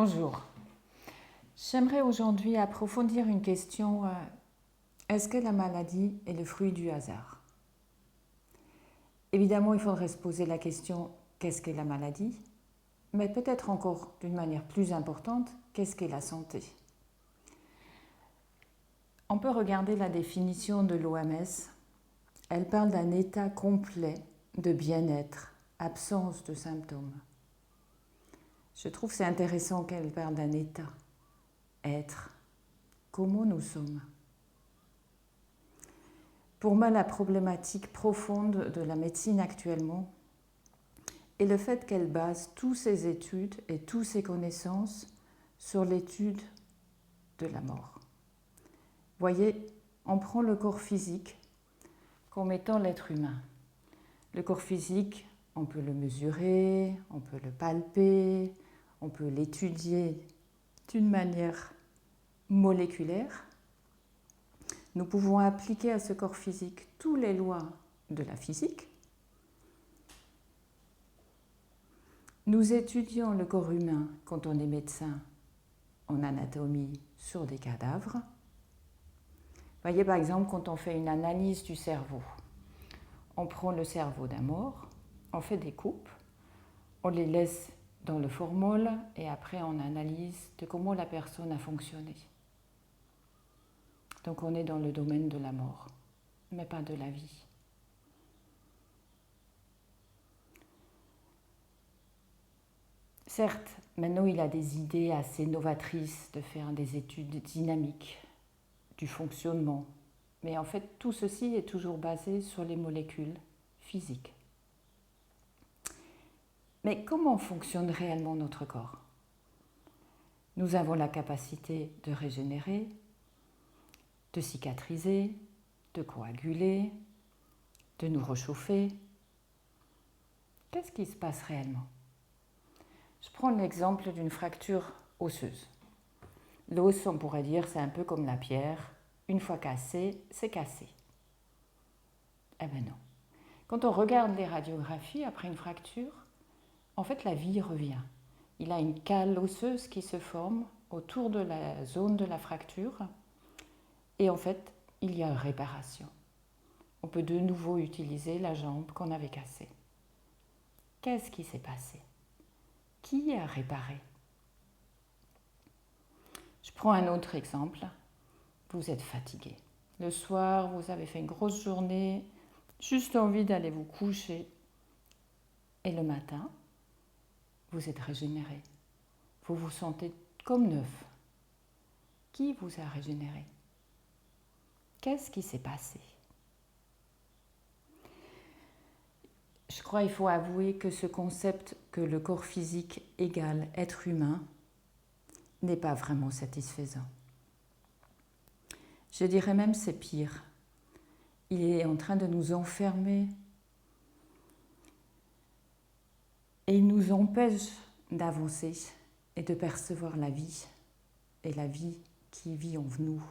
Bonjour. J'aimerais aujourd'hui approfondir une question. Est-ce que la maladie est le fruit du hasard? Évidemment, il faudrait se poser la question qu'est-ce qu'est la maladie? Mais peut-être encore d'une manière plus importante, qu'est-ce qu'est la santé? On peut regarder la définition de l'OMS. Elle parle d'un état complet de bien-être, absence de symptômes. Je trouve que c'est intéressant qu'elle parle d'un état, être, comment nous sommes. Pour moi, la problématique profonde de la médecine actuellement est le fait qu'elle base toutes ses études et toutes ses connaissances sur l'étude de la mort. Voyez, on prend le corps physique comme étant l'être humain. Le corps physique, on peut le mesurer, on peut le palper, on peut l'étudier d'une manière moléculaire. Nous pouvons appliquer à ce corps physique toutes les lois de la physique. Nous étudions le corps humain quand on est médecin en anatomie sur des cadavres. Voyez par exemple quand on fait une analyse du cerveau. On prend le cerveau d'un mort, on fait des coupes, on les laisse dans le formol et après on analyse de comment la personne a fonctionné. Donc on est dans le domaine de la mort, mais pas de la vie. Certes, maintenant il a des idées assez novatrices de faire des études dynamiques du fonctionnement, mais en fait tout ceci est toujours basé sur les molécules physiques. Mais comment fonctionne réellement notre corps? Nous avons la capacité de régénérer, de cicatriser, de coaguler, de nous réchauffer. Qu'est-ce qui se passe réellement? Je prends l'exemple d'une fracture osseuse. L'os, on pourrait dire, c'est un peu comme la pierre. Une fois cassé, c'est cassé. Eh bien non. Quand on regarde les radiographies après une fracture, en fait, la vie revient. Il y a une cale osseuse qui se forme autour de la zone de la fracture et en fait, il y a réparation. On peut de nouveau utiliser la jambe qu'on avait cassée. Qu'est-ce qui s'est passé? Qui a réparé? Je prends un autre exemple. Vous êtes fatigué. Le soir, vous avez fait une grosse journée, juste envie d'aller vous coucher. Et le matin, vous êtes régénéré. Vous vous sentez comme neuf. Qui vous a régénéré? Qu'est-ce qui s'est passé? Je crois qu'il faut avouer que ce concept que le corps physique égale être humain n'est pas vraiment satisfaisant. Je dirais même c'est pire. Il est en train de nous enfermer et il nous empêche d'avancer et de percevoir la vie et la vie qui vit en nous.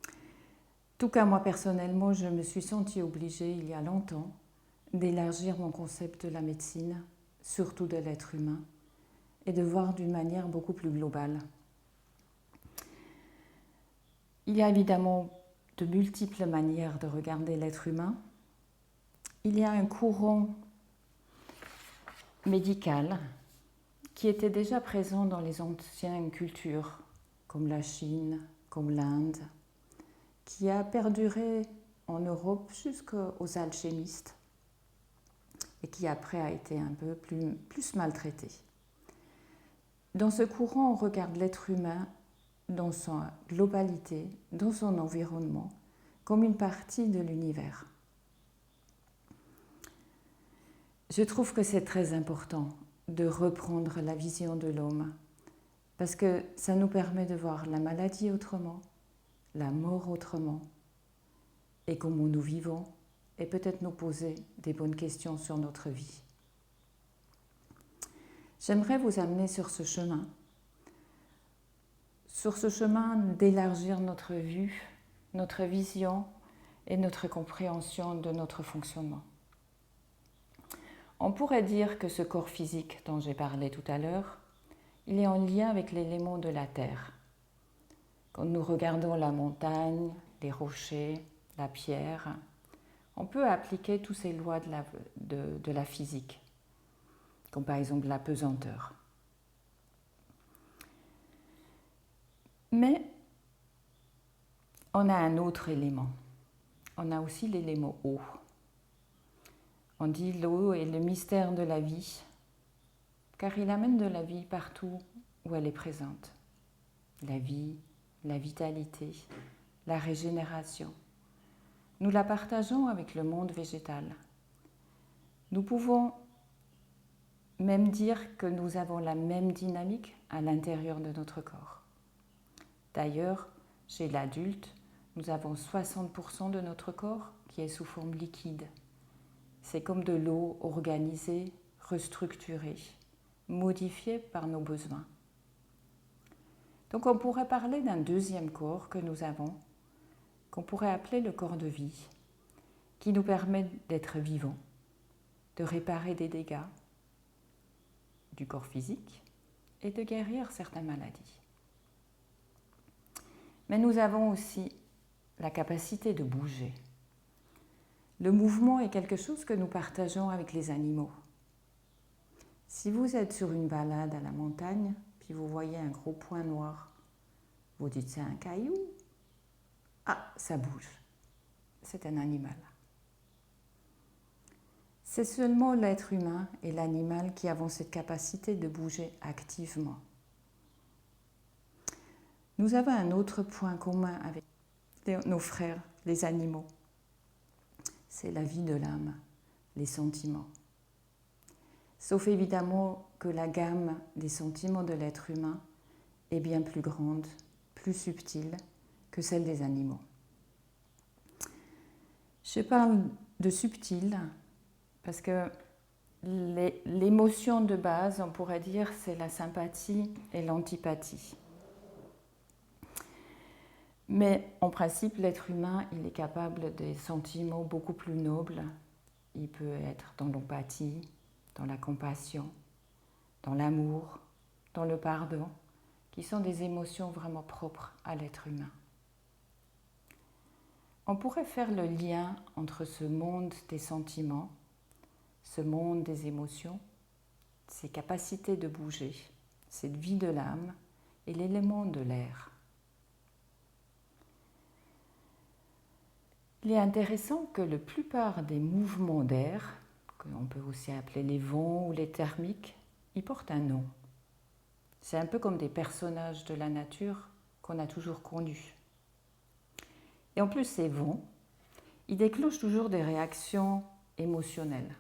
En tout cas, moi personnellement, je me suis sentie obligée il y a longtemps d'élargir mon concept de la médecine, surtout de l'être humain, et de voir d'une manière beaucoup plus globale. Il y a évidemment de multiples manières de regarder l'être humain. Il y a un courant médical qui était déjà présent dans les anciennes cultures, comme la Chine, comme l'Inde, qui a perduré en Europe jusqu'aux alchimistes et qui après a été un peu plus maltraité. Dans ce courant, on regarde l'être humain dans sa globalité, dans son environnement, comme une partie de l'univers. Je trouve que c'est très important de reprendre la vision de l'homme, parce que ça nous permet de voir la maladie autrement, la mort autrement, et comment nous vivons, et peut-être nous poser des bonnes questions sur notre vie. J'aimerais vous amener sur ce chemin d'élargir notre vue, notre vision et notre compréhension de notre fonctionnement. On pourrait dire que ce corps physique dont j'ai parlé tout à l'heure, il est en lien avec l'élément de la terre. Quand nous regardons la montagne, les rochers, la pierre, on peut appliquer toutes ces lois de la physique, comme par exemple la pesanteur. Mais on a un autre élément. On a aussi l'élément eau. On dit l'eau est le mystère de la vie, car il amène de la vie partout où elle est présente. La vie, la vitalité, la régénération. Nous la partageons avec le monde végétal. Nous pouvons même dire que nous avons la même dynamique à l'intérieur de notre corps. D'ailleurs, chez l'adulte, nous avons 60% de notre corps qui est sous forme liquide. C'est comme de l'eau organisée, restructurée, modifiée par nos besoins. Donc on pourrait parler d'un deuxième corps que nous avons, qu'on pourrait appeler le corps de vie, qui nous permet d'être vivants, de réparer des dégâts du corps physique et de guérir certaines maladies. Mais nous avons aussi la capacité de bouger. Le mouvement est quelque chose que nous partageons avec les animaux. Si vous êtes sur une balade à la montagne, puis vous voyez un gros point noir, vous dites c'est un caillou. Ah, ça bouge. C'est un animal. C'est seulement l'être humain et l'animal qui avons cette capacité de bouger activement. Nous avons un autre point commun avec nos frères, les animaux. C'est la vie de l'âme, les sentiments. Sauf évidemment que la gamme des sentiments de l'être humain est bien plus grande, plus subtile que celle des animaux. Je parle de subtil parce que l'émotion de base, on pourrait dire, c'est la sympathie et l'antipathie. Mais en principe, l'être humain, il est capable des sentiments beaucoup plus nobles. Il peut être dans l'empathie, dans la compassion, dans l'amour, dans le pardon, qui sont des émotions vraiment propres à l'être humain. On pourrait faire le lien entre ce monde des sentiments, ce monde des émotions, ces capacités de bouger, cette vie de l'âme et l'élément de l'air. Il est intéressant que la plupart des mouvements d'air, qu'on peut aussi appeler les vents ou les thermiques, ils portent un nom. C'est un peu comme des personnages de la nature qu'on a toujours connus. Et en plus, ces vents, ils déclenchent toujours des réactions émotionnelles.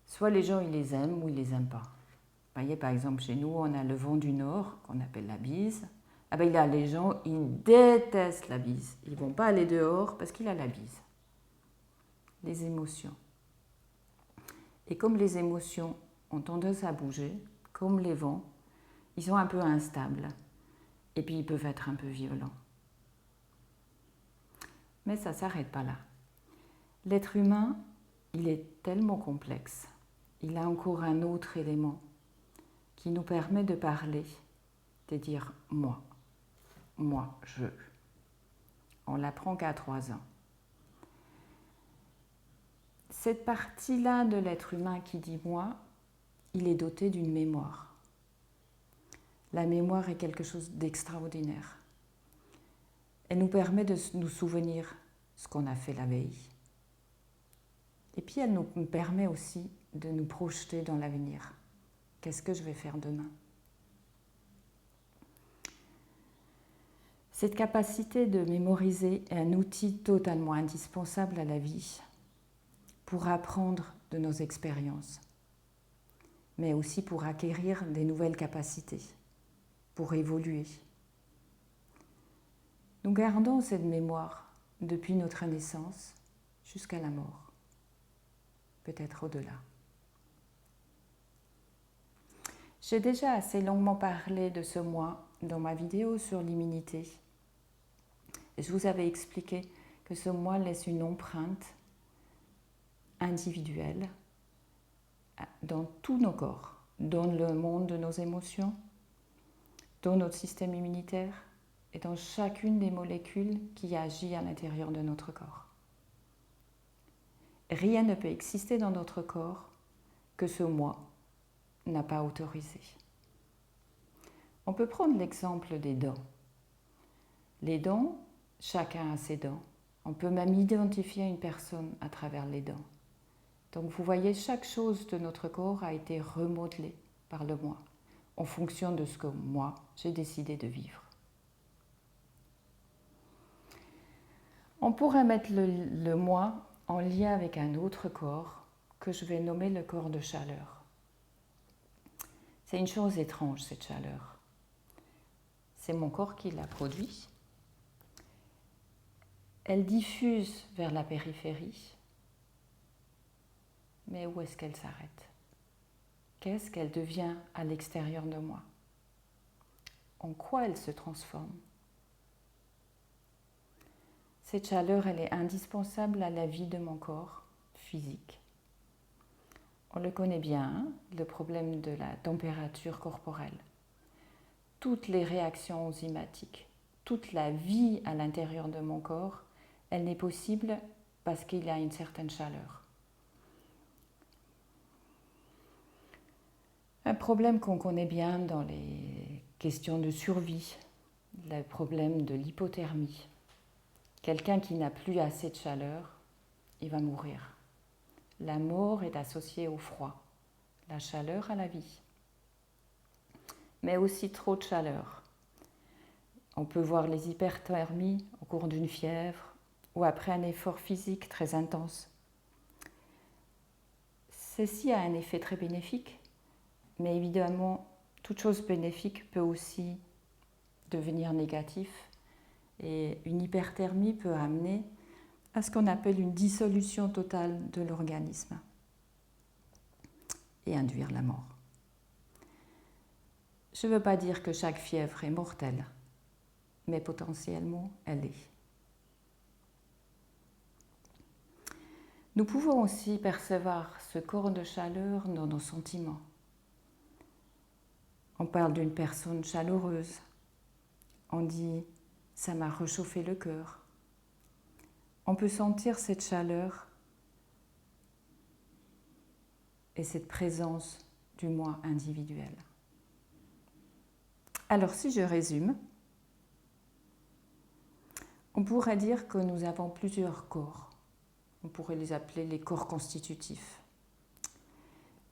Soit les gens, ils les aiment ou ils les aiment pas. Vous voyez, par exemple, chez nous, on a le vent du nord, qu'on appelle la bise. Ah ben là, les gens, ils détestent la bise. Ils ne vont pas aller dehors parce qu'il a la bise. Les émotions. Et comme les émotions ont tendance à bouger, comme les vents, ils sont un peu instables. Et puis, ils peuvent être un peu violents. Mais ça ne s'arrête pas là. L'être humain, il est tellement complexe. Il a encore un autre élément qui nous permet de parler, de dire « moi ». Moi, je. On l'apprend qu'à 3 ans. Cette partie-là de l'être humain qui dit moi, il est doté d'une mémoire. La mémoire est quelque chose d'extraordinaire. Elle nous permet de nous souvenir ce qu'on a fait la veille. Et puis elle nous permet aussi de nous projeter dans l'avenir. Qu'est-ce que je vais faire demain ? Cette capacité de mémoriser est un outil totalement indispensable à la vie pour apprendre de nos expériences, mais aussi pour acquérir des nouvelles capacités, pour évoluer. Nous gardons cette mémoire depuis notre naissance jusqu'à la mort, peut-être au-delà. J'ai déjà assez longuement parlé de ce moi dans ma vidéo sur l'immunité. Je vous avais expliqué que ce moi laisse une empreinte individuelle dans tous nos corps, dans le monde de nos émotions, dans notre système immunitaire et dans chacune des molécules qui agit à l'intérieur de notre corps. Rien ne peut exister dans notre corps que ce moi n'a pas autorisé. On peut prendre l'exemple des dents. Les dents, chacun a ses dents. On peut même identifier une personne à travers les dents. Donc vous voyez, chaque chose de notre corps a été remodelée par le moi, en fonction de ce que moi, j'ai décidé de vivre. On pourrait mettre le moi en lien avec un autre corps que je vais nommer le corps de chaleur. C'est une chose étrange, cette chaleur. C'est mon corps qui la produit. Elle diffuse vers la périphérie. Mais où est-ce qu'elle s'arrête? Qu'est-ce qu'elle devient à l'extérieur de moi? En quoi elle se transforme? Cette chaleur, elle est indispensable à la vie de mon corps physique. On le connaît bien, hein, le problème de la température corporelle. Toutes les réactions enzymatiques, toute la vie à l'intérieur de mon corps, elle n'est possible parce qu'il y a une certaine chaleur. Un problème qu'on connaît bien dans les questions de survie, le problème de l'hypothermie. Quelqu'un qui n'a plus assez de chaleur, il va mourir. La mort est associée au froid, la chaleur à la vie. Mais aussi trop de chaleur. On peut voir les hyperthermies au cours d'une fièvre ou après un effort physique très intense. Ceci a un effet très bénéfique, mais évidemment, toute chose bénéfique peut aussi devenir négative et une hyperthermie peut amener à ce qu'on appelle une dissolution totale de l'organisme et induire la mort. Je ne veux pas dire que chaque fièvre est mortelle, mais potentiellement elle est. Nous pouvons aussi percevoir ce corps de chaleur dans nos sentiments. On parle d'une personne chaleureuse. On dit « ça m'a réchauffé le cœur ». On peut sentir cette chaleur et cette présence du moi individuel. Alors si je résume, on pourrait dire que nous avons plusieurs corps. On pourrait les appeler les corps constitutifs.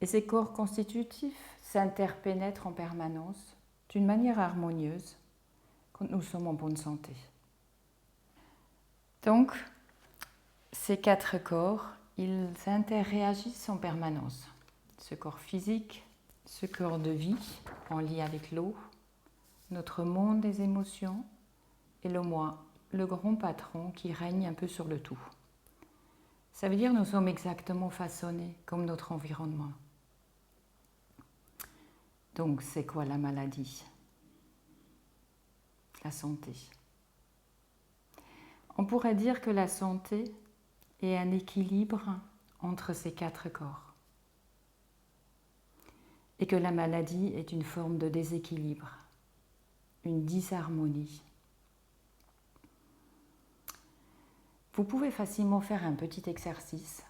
Et ces corps constitutifs s'interpénètrent en permanence d'une manière harmonieuse quand nous sommes en bonne santé. Donc, ces 4 corps, ils interréagissent en permanence. Ce corps physique, ce corps de vie en lien avec l'eau, notre monde des émotions et le moi, le grand patron qui règne un peu sur le tout. Ça veut dire que nous sommes exactement façonnés comme notre environnement. Donc, c'est quoi la maladie? La santé. On pourrait dire que la santé est un équilibre entre ces 4 corps. Et que la maladie est une forme de déséquilibre, une disharmonie. Vous pouvez facilement faire un petit exercice.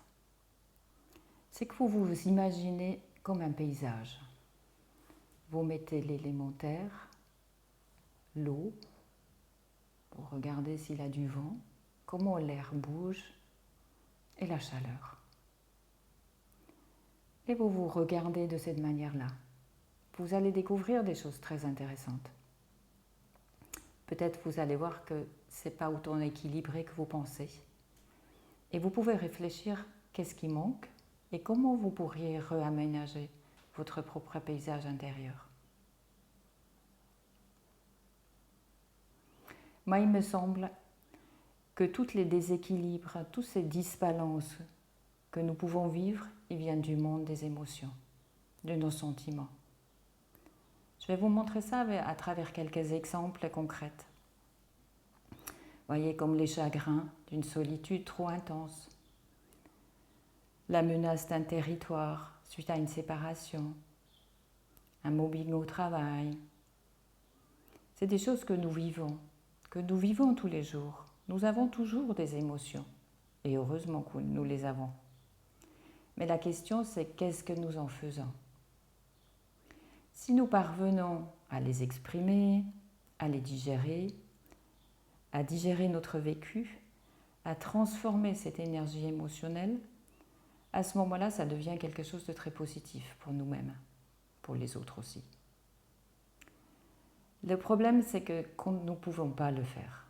C'est que vous vous imaginez comme un paysage. Vous mettez l'élémentaire, l'eau, vous regardez s'il a du vent, comment l'air bouge et la chaleur. Et vous vous regardez de cette manière-là. Vous allez découvrir des choses très intéressantes. Peut-être vous allez voir que ce n'est pas autant équilibré que vous pensez. Et vous pouvez réfléchir qu'est-ce qui manque et comment vous pourriez réaménager votre propre paysage intérieur. Moi, il me semble que tous les déséquilibres, tous ces disbalances que nous pouvons vivre, ils viennent du monde des émotions, de nos sentiments. Je vais vous montrer ça à travers quelques exemples concrets. Vous voyez, comme les chagrins d'une solitude trop intense, la menace d'un territoire suite à une séparation, un mobbing au travail. C'est des choses que nous vivons tous les jours. Nous avons toujours des émotions, et heureusement que nous les avons. Mais la question, c'est qu'est-ce que nous en faisons? Si nous parvenons à les exprimer, à les digérer, à digérer notre vécu, à transformer cette énergie émotionnelle, à ce moment-là, ça devient quelque chose de très positif pour nous-mêmes, pour les autres aussi. Le problème, c'est que nous ne pouvons pas le faire.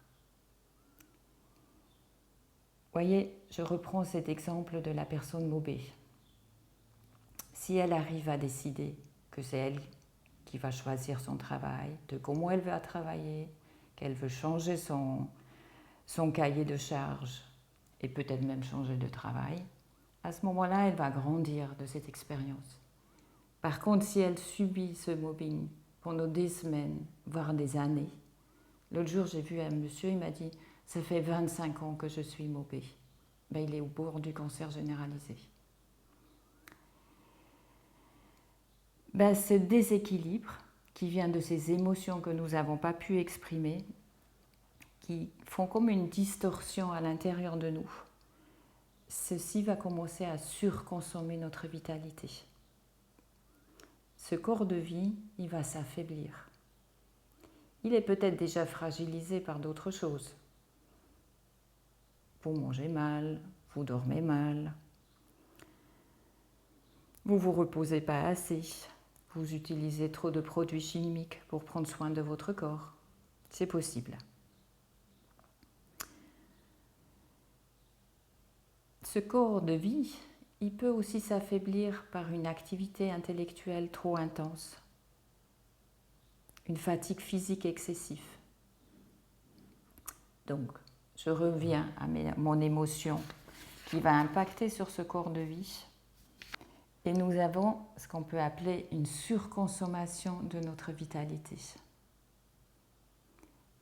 Voyez, je reprends cet exemple de la personne mobbée. Si elle arrive à décider que c'est elle qui va choisir son travail, de comment elle va travailler, qu'elle veut changer son cahier de charges et peut-être même changer de travail, à ce moment-là, elle va grandir de cette expérience. Par contre, si elle subit ce mobbing pendant des semaines, voire des années, l'autre jour, j'ai vu un monsieur, il m'a dit « ça fait 25 ans que je suis mobbé ». Ben, il est au bord du cancer généralisé. Ben, ce déséquilibre qui vient de ces émotions que nous n'avons pas pu exprimer, qui font comme une distorsion à l'intérieur de nous, ceci va commencer à surconsommer notre vitalité. Ce corps de vie, il va s'affaiblir. Il est peut-être déjà fragilisé par d'autres choses. Vous mangez mal, vous dormez mal, vous ne vous reposez pas assez, vous utilisez trop de produits chimiques pour prendre soin de votre corps. C'est possible. Ce corps de vie, il peut aussi s'affaiblir par une activité intellectuelle trop intense, une fatigue physique excessive. Donc, je reviens à mon émotion qui va impacter sur ce corps de vie. Et nous avons ce qu'on peut appeler une surconsommation de notre vitalité.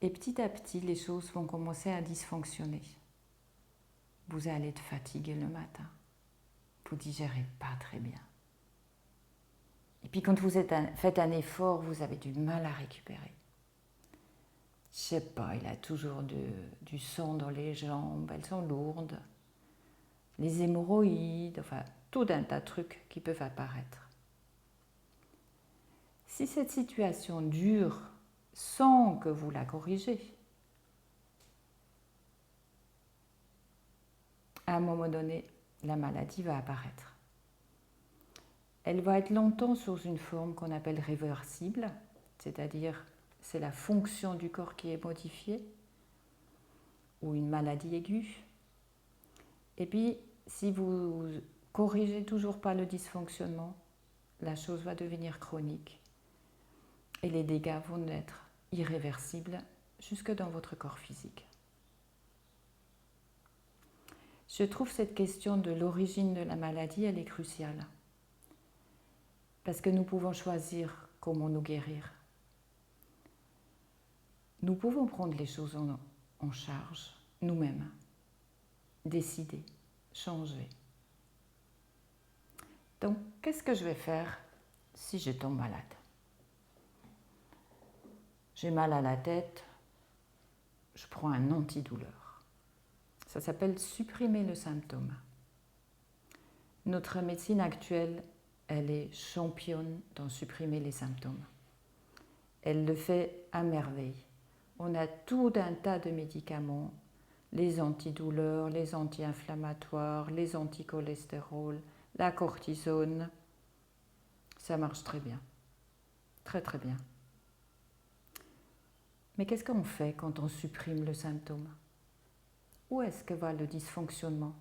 Et petit à petit, les choses vont commencer à dysfonctionner. Vous allez être fatigué le matin. Vous ne digérez pas très bien. Et puis quand vous faites un effort, vous avez du mal à récupérer. Je sais pas, il a toujours du sang dans les jambes, elles sont lourdes. Les hémorroïdes, enfin tout un tas de trucs qui peuvent apparaître. Si cette situation dure sans que vous la corrigez, à un moment donné, la maladie va apparaître. Elle va être longtemps sous une forme qu'on appelle réversible, c'est-à-dire c'est la fonction du corps qui est modifiée, ou une maladie aiguë. Et puis, si vous corrigez toujours pas le dysfonctionnement, la chose va devenir chronique et les dégâts vont être irréversibles jusque dans votre corps physique. Je trouve cette question de l'origine de la maladie, elle est cruciale. Parce que nous pouvons choisir comment nous guérir. Nous pouvons prendre les choses en charge nous-mêmes, décider, changer. Donc, qu'est-ce que je vais faire si je tombe malade? J'ai mal à la tête, je prends un antidouleur. Ça s'appelle supprimer le symptôme. Notre médecine actuelle, elle est championne dans supprimer les symptômes. Elle le fait à merveille. On a tout un tas de médicaments, les antidouleurs, les anti-inflammatoires, les anticholestérol, la cortisone. Ça marche très bien. Très très bien. Mais qu'est-ce qu'on fait quand on supprime le symptôme? Où est-ce que va le dysfonctionnement?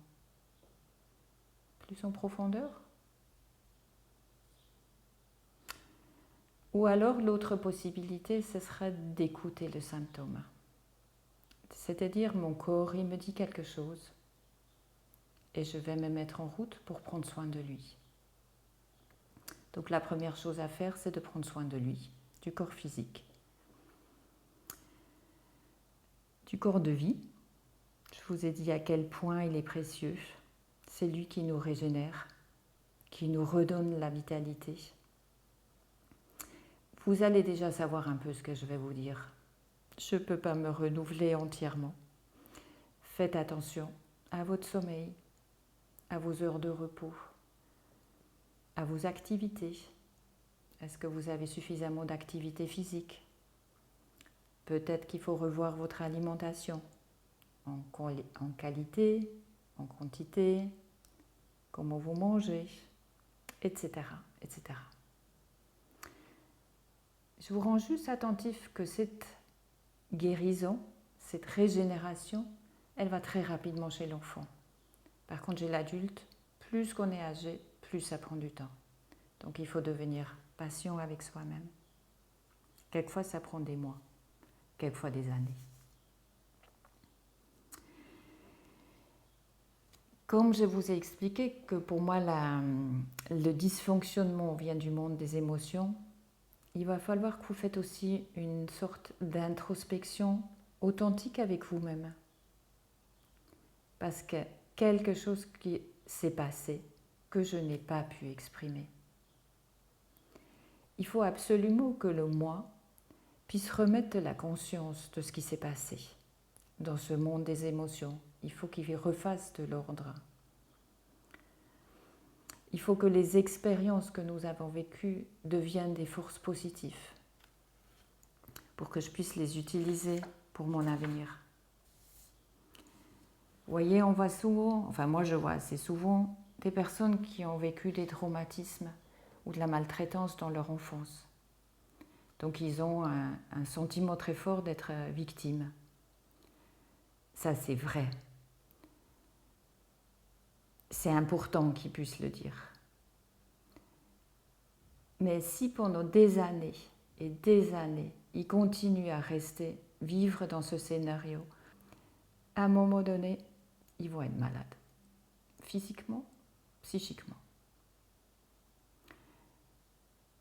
Plus en profondeur? Ou alors l'autre possibilité, ce serait d'écouter le symptôme. C'est-à-dire mon corps, il me dit quelque chose et je vais me mettre en route pour prendre soin de lui. Donc la première chose à faire, c'est de prendre soin de lui, du corps physique. Du corps de vie, je vous ai dit à quel point il est précieux. C'est lui qui nous régénère, qui nous redonne la vitalité. vous allez déjà savoir un peu ce que je vais vous dire. Je ne peux pas me renouveler entièrement. Faites attention à votre sommeil, à vos heures de repos, à vos activités. Est-ce que vous avez suffisamment d'activité physique? Peut-être qu'il faut revoir votre alimentation en qualité, en quantité, comment vous mangez, etc., etc. Je vous rends juste attentif que cette guérison, cette régénération, elle va très rapidement chez l'enfant. Par contre, chez l'adulte, plus qu'on est âgé, plus ça prend du temps. Donc il faut devenir patient avec soi-même. Quelquefois, ça prend des mois, quelquefois des années. Comme je vous ai expliqué que pour moi, le dysfonctionnement vient du monde des émotions, il va falloir que vous faites aussi une sorte d'introspection authentique avec vous-même. Parce que quelque chose qui s'est passé que je n'ai pas pu exprimer. Il faut absolument que le moi puisse remettre de la conscience de ce qui s'est passé dans ce monde des émotions. Il faut qu'il refasse de l'ordre. Il faut que les expériences que nous avons vécues deviennent des forces positives pour que je puisse les utiliser pour mon avenir. Vous voyez, on voit souvent, enfin moi je vois assez souvent, des personnes qui ont vécu des traumatismes ou de la maltraitance dans leur enfance. Donc ils ont un sentiment très fort d'être victimes. Ça c'est vrai. C'est important qu'ils puissent le dire. Mais si pendant des années et des années, ils continuent à vivre dans ce scénario, à un moment donné, ils vont être malades. Physiquement, psychiquement.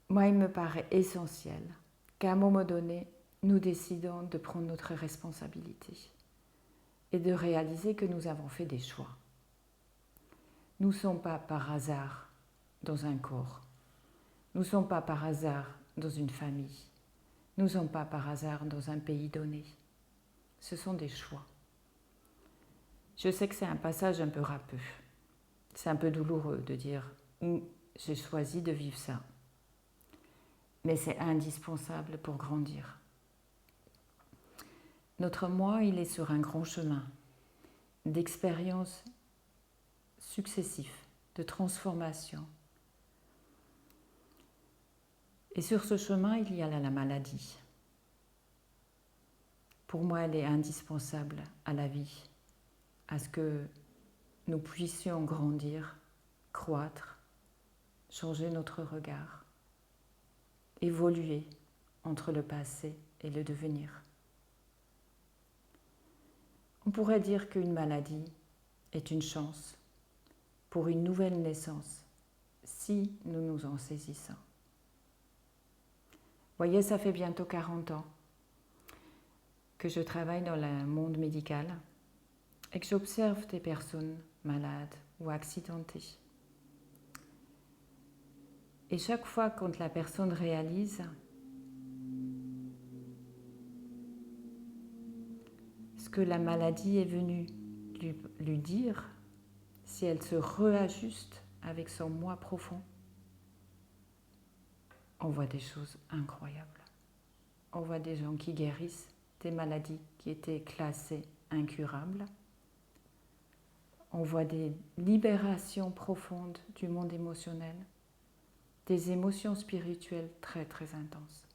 Moi, il me paraît essentiel qu'à un moment donné, nous décidons de prendre notre responsabilité et de réaliser que nous avons fait des choix. Nous ne sommes pas par hasard dans un corps. Nous ne sommes pas par hasard dans une famille. Nous ne sommes pas par hasard dans un pays donné. Ce sont des choix. Je sais que c'est un passage un peu râpeux. C'est un peu douloureux de dire « j'ai choisi de vivre ça ». Mais c'est indispensable pour grandir. Notre moi, il est sur un grand chemin d'expériences successives, de transformation. Et sur ce chemin, il y a la maladie. Pour moi, elle est indispensable à la vie, à ce que nous puissions grandir, croître, changer notre regard, évoluer entre le passé et le devenir. On pourrait dire qu'une maladie est une chance pour une nouvelle naissance si nous nous en saisissons. Vous voyez, ça fait bientôt 40 ans que je travaille dans le monde médical et que j'observe des personnes malades ou accidentées. Et chaque fois quand la personne réalise ce que la maladie est venue lui dire, si elle se réajuste avec son moi profond, on voit des choses incroyables. On voit des gens qui guérissent des maladies qui étaient classées incurables. On voit des libérations profondes du monde émotionnel, des émotions spirituelles très très intenses.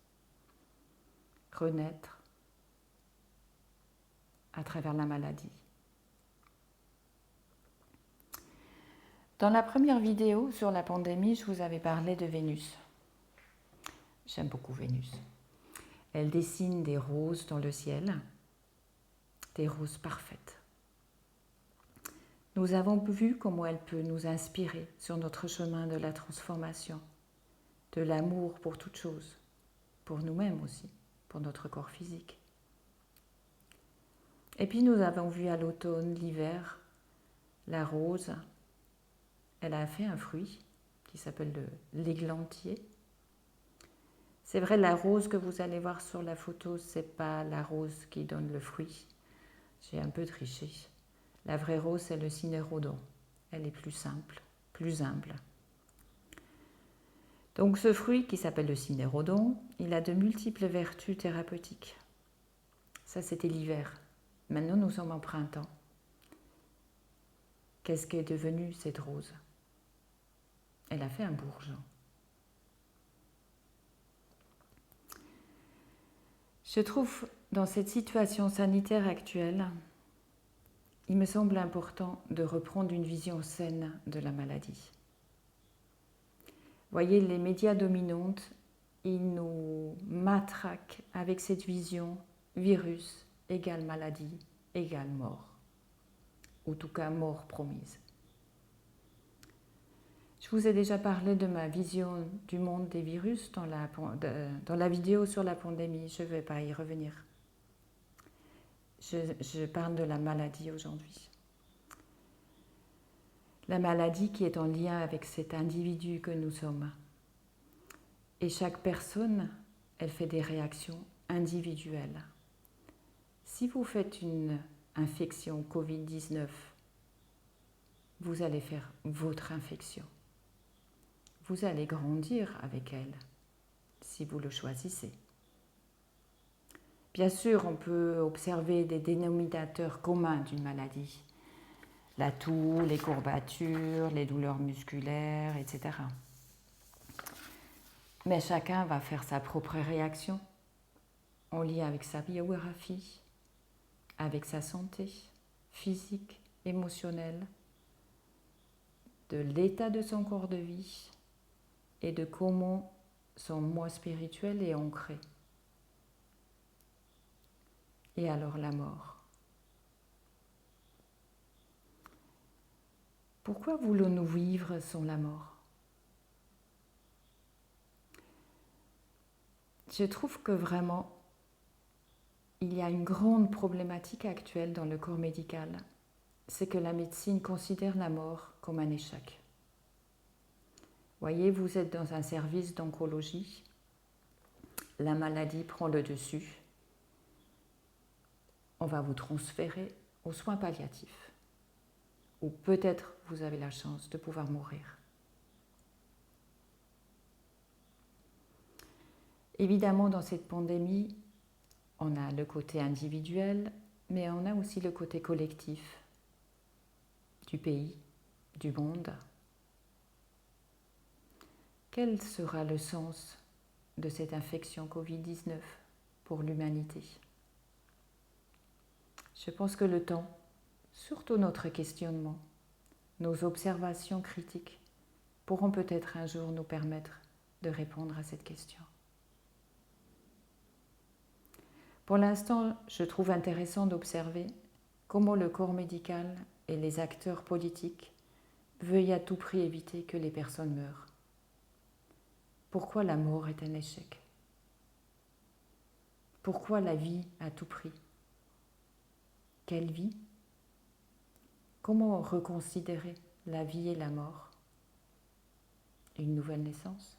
Renaître à travers la maladie. Dans la première vidéo sur la pandémie, je vous avais parlé de Vénus. J'aime beaucoup Vénus. Elle dessine des roses dans le ciel, des roses parfaites. Nous avons vu comment elle peut nous inspirer sur notre chemin de la transformation, de l'amour pour toute chose, pour nous-mêmes aussi, pour notre corps physique. Et puis nous avons vu à l'automne, l'hiver, la rose. Elle a fait un fruit qui s'appelle l'églantier. C'est vrai, la rose que vous allez voir sur la photo, c'est pas la rose qui donne le fruit. J'ai un peu triché. La vraie rose, c'est le cynérodon. Elle est plus simple, plus humble. Donc ce fruit qui s'appelle le cynérodon, il a de multiples vertus thérapeutiques. Ça, c'était l'hiver. Maintenant, nous sommes en printemps. Qu'est-ce qu'est devenue cette rose? Elle a fait un bourgeon. Je trouve, dans cette situation sanitaire actuelle, il me semble important de reprendre une vision saine de la maladie. Voyez, les médias dominants, ils nous matraquent avec cette vision virus égale maladie égale mort, ou en tout cas mort promise. Je vous ai déjà parlé de ma vision du monde des virus dans la vidéo sur la pandémie, je ne vais pas y revenir. Je parle de la maladie aujourd'hui. La maladie qui est en lien avec cet individu que nous sommes. Et chaque personne, elle fait des réactions individuelles. Si vous faites une infection Covid-19, vous allez faire votre infection. Vous allez grandir avec elle, si vous le choisissez. Bien sûr, on peut observer des dénominateurs communs d'une maladie. La toux, les courbatures, les douleurs musculaires, etc. Mais chacun va faire sa propre réaction en lien avec sa biographie, avec sa santé physique, émotionnelle, de l'état de son corps de vie et de comment son moi spirituel est ancré. Et alors la mort. Pourquoi voulons-nous vivre sans la mort? Je trouve que vraiment, il y a une grande problématique actuelle dans le corps médical, c'est que la médecine considère la mort comme un échec. Voyez, vous êtes dans un service d'oncologie, la maladie prend le dessus, on va vous transférer aux soins palliatifs, ou peut-être vous avez la chance de pouvoir mourir. Évidemment, dans cette pandémie, on a le côté individuel, mais on a aussi le côté collectif du pays, du monde. Quel sera le sens de cette infection Covid-19 pour l'humanité? Je pense que le temps, surtout notre questionnement, nos observations critiques, pourront peut-être un jour nous permettre de répondre à cette question. Pour l'instant, je trouve intéressant d'observer comment le corps médical et les acteurs politiques veuillent à tout prix éviter que les personnes meurent. Pourquoi la mort est un échec? Pourquoi la vie à tout prix? Quelle vie? Comment reconsidérer la vie et la mort? Une nouvelle naissance?